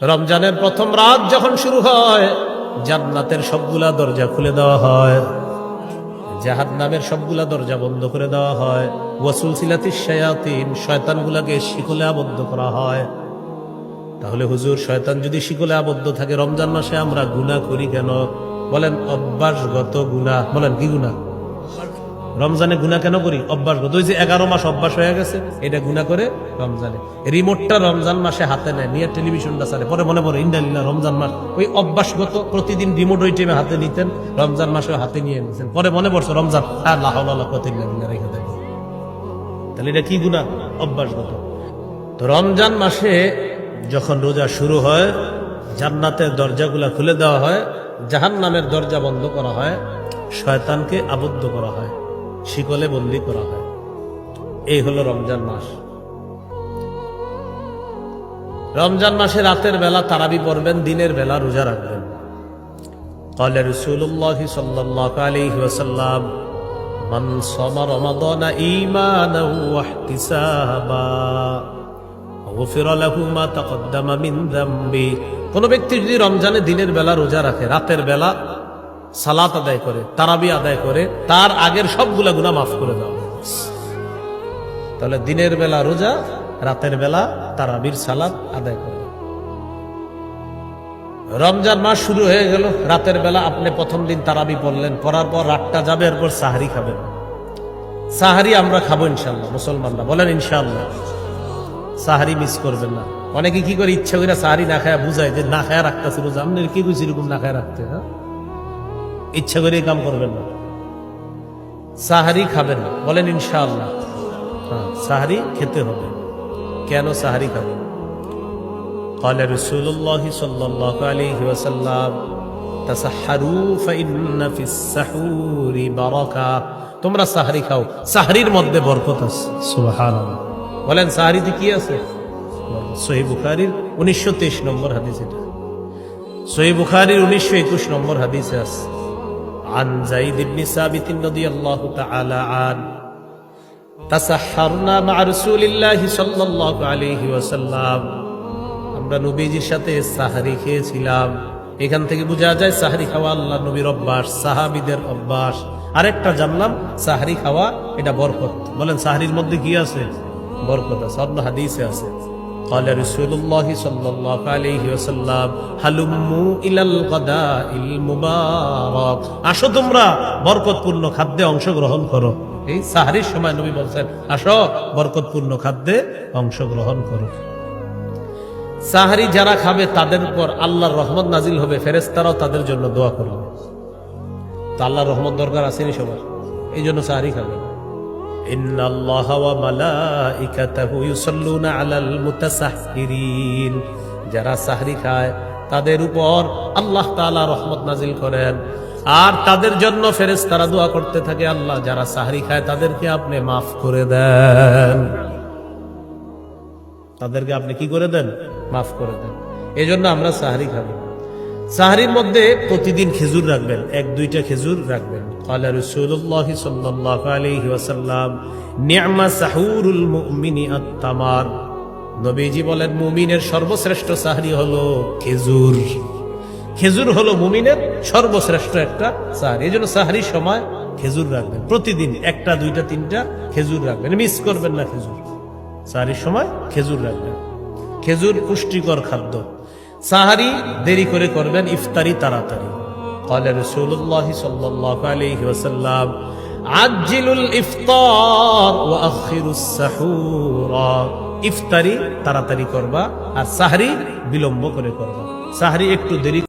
রমজানের প্রথম রাত যখন শুরু হয়, জান্নাতের সবগুলা দরজা খুলে দেওয়া হয়, জাহান্নামের সবগুলা দরজা বন্ধ করে দেওয়া হয়। ওয়াসুলসিলাতিশ শায়াতিন, শয়তানগুলাকে শিকলে আবদ্ধ করা হয়। তাহলে হুজুর, শয়তান যদি শিকলে আবদ্ধ থাকে, রমজান মাসে আমরা গুনাহ করি কেন? বলেন অভ্যাসগত গুনাহ। বলেন কি গুনাহ? রমজানে গুনাহ কেন করি? অভ্যাসগত। ওই যে 11 মাস অভ্যাস হয়ে গেছে, এটা গুনাহ করে রমজানে। রিমোটটা রমজান মাসে হাতে নেয়, নিয়ে টেলিভিশনটা চালে, পরে মনে পড়ে ইন্দালিল্লাহ রমজান মাস। ওই অভ্যাসগত প্রতিদিন রিমোট ওই টাইমে হাতে নিতেন, রমজান মাসে হাতে নিয়ে নিতেন, পরে মনে পড়ছে রমজান, আল্লাহ রেখে দেয়। তাহলে এটা কি গুনাহ? অভ্যাসগত। তো রমজান মাসে যখন রোজা শুরু হয়, জান্নাতের দরজাগুলা খুলে দেওয়া হয়, জাহান্নামের দরজা বন্ধ করা হয়, শয়তানকে আবদ্ধ করা হয়, শিকলে বন্দী করা হয়। এই হলো রমজান মাস। রমজান মাসে রাতের বেলা তারাবি পড়বেন, দিনের বেলা রোজা রাখবেন। قال رسول الله صلى الله عليه وسلم من صام رمضان إيمانا واحتسابا غفر له ما تقدم من ذنبه। কোন ব্যক্তি যদি রমজানে দিনের বেলা রোজা রাখে, রাতের বেলা সালাত আদায় করে, তারাবি আদায় করে, তার আগের সবগুলা গুনাহ মাফ করে দেওয়া হবে। তাহলে দিনের বেলা রোজা, রাতের বেলা তারাবির সালাত আদায় করে। রমজান মাস শুরু হয়ে গেল, রাতের বেলা আপনি প্রথম দিন তারাবি পড়লেন, পড়ার পর রাতটা যাবে, এরপর সাহারি খাবেন। সাহারি আমরা খাবো ইনশাল্লাহ, মুসলমানরা বলেন ইনশাল্লাহ। সাহারি মিস করবেন না। অনেকে কি করে ইচ্ছা করে সাহারি না খায়া বুঝায় যে না খায়া রাখতেছে রোজা। আপনি কি বুঝি এরকম না খায়া রাখতে? হ্যাঁ, ইচ্ছা করে কাম করবেন না, সাহারি খাবেন, বলেন ইনশাআল্লাহ। হ্যাঁ, সাহারি খেতে হবে। কেন সাহারি খাবেন? قال رسول الله صلى الله عليه وسلم تسحروا فإن في السحور بركة। তোমরা সাহারি খাও, সাহারির মধ্যে বরকত আছে। সুবহানাল্লাহ। বলেন সাহারিতে কি আছে? সহিহ বুখারীর 1923 নম্বর হাদিস। এটা সহিহ বুখারীর 1921 নম্বর হাদিসে আছে। عن زيد بن ثابت رضي الله تعالى عنه تسحرنا مع رسول الله صلى الله عليه وسلم। আমরা নবীজির সাথে সাহারি খেয়েছিলাম। এখান থেকে বোঝা যায় সাহারি খাওয়া আল্লাহ নবীর অভ্যাস, সাহাবীদের অভ্যাস। আরেকটা জানলাম, সাহারি খাওয়া এটা বরকত। বলেন সাহারির মধ্যে কি আছে? বরকত আছে। অন্য হাদিসে আছে, قال رسول الله صلى الله عليه وسلم هلموا الى الغداء المبارك। আসো তোমরা বরকতপূর্ণ খাদ্যে অংশগ্রহণ করো। এই সাহারির সময় নবী বলছেন, আসো বরকতপূর্ণ খাদ্যে অংশগ্রহণ করো। সাহারি যারা খাবে তাদের উপর আল্লাহর রহমত নাজিল হবে, ফেরেশতারাও তাদের জন্য দোয়া করবে। তো আল্লাহর রহমত দরকার আসেনি সবার, এই জন্য সাহারি খাবে। ইন্নাল্লাহা ওয়া মালাইকাতাহু ইউসাল্লুনা আলাল মুতাসাহহিরিন। যারা সাহরি খায় তাদের উপর আল্লাহ তাআলা রহমত নাজিল করেন, আর তাদের জন্য ফেরেশতারা দোয়া করতে থাকে, আল্লাহ যারা সাহরি খায় তাদেরকে আপনি মাফ করে দেন, তাদেরকে আপনি কি করে দেন? মাফ করে দেন। এই জন্য আমরা সাহরি খাবো। সাহরির মধ্যে প্রতিদিন খেজুর রাখবেন, 1-2টা খেজুর রাখবেন। قال رسول الله صلى الله عليه وسلم نعم سحور المؤمن التمر। নবীজি বলেন মুমিনের সর্বশ্রেষ্ঠ সাহরি হলো খেজুর। খেজুর হলো মুমিনের সর্বশ্রেষ্ঠ একটা সাহরি। এই জন্য সাহরির সময় খেজুর রাখবেন, প্রতিদিন 1টা 2টা 3টা খেজুর রাখবেন, মিস করবেন না খেজুর। সাহরির সময় খেজুর রাখবেন। খেজুর পুষ্টিকর খাদ্য। সাহারি দেরি করে করবেন, ইফতারি তাড়াতাড়ি। قال رسول الله صلى الله عليه وسلم عجلوا الافطار واخروا السحور। ইফতারি তাড়াতাড়ি করবা, আর সাহরি বিলম্ব করে করবা। সাহরি একটু দেরি